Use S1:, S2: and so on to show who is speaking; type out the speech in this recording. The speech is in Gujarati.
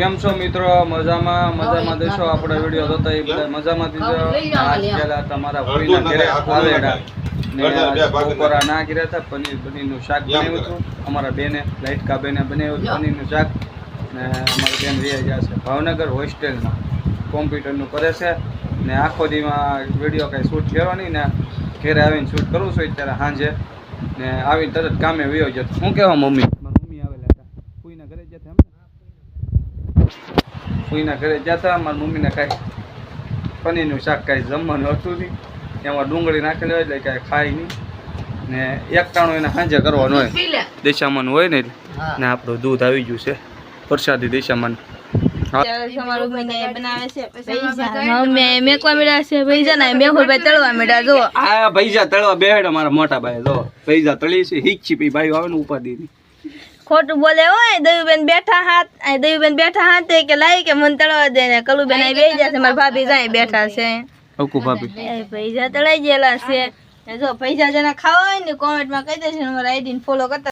S1: કેમ છો મિત્રો? મજામાં દેશો આપણે વિડિયો જોતા એ બધા મજામાં દીજો. આજ પહેલા તમારા ભઈના ઘરે આવેડા ને બપોરા ના કર્યા હતા. પનીરનું શાક બનાવ્યું હતું. અમારા બેને લાઈટકા બેને બનાવ્યું પનીરનું શાક ને અમારા બેન રહ્યા ગયા છે ભાવનગર હોસ્ટેલમાં કોમ્પ્યુટરનું કરે છે ને આખો દીમાં વિડીયો કાંઈ શૂટ કરવાની ને ઘરે આવીને શૂટ કરું છું અત્યારે સાંજે ને આવીને તરત કામે વયો જતો. શું કહેવા મમ્મી? મમ્મી આવેલા હતા ફૂઈના ઘરે જતા. ફૂઈના ઘરે જતા મારા મમ્મીને કાંઈ પનીરનું શાક કાંઈ જમવાનું હતું નહીં, એમાં ડુંગળી નાખેલી હોય એટલે કાંઈ ખાય નહીં ને એક ટાણું એને સાંજે કરવાનું હોય દેશામાનું હોય ને ને આપણું દૂધ આવી ગયું છે પ્રસાદી દેશામાન. ભૈજા તળવા બેહેડ મારા મોટા ભાઈ જો ભૈજા તળી છે હિચી પી ભાઈ આવે ને ઉપાધિ
S2: ખોટું બોલે હોય. દયુબેન બેઠા હાથ કે લાઈ કે મન તળવા દે ને કલુબેન અહીં બેસી જશે. મારા ભાભી જાય બેઠા છે. પૈસા તળાઈ ગયેલા છે. જો પૈસા જેને ખાવા હોય ને કોમેન્ટમાં કહી દેશે. અમારા આઈડી ફોલો કરતા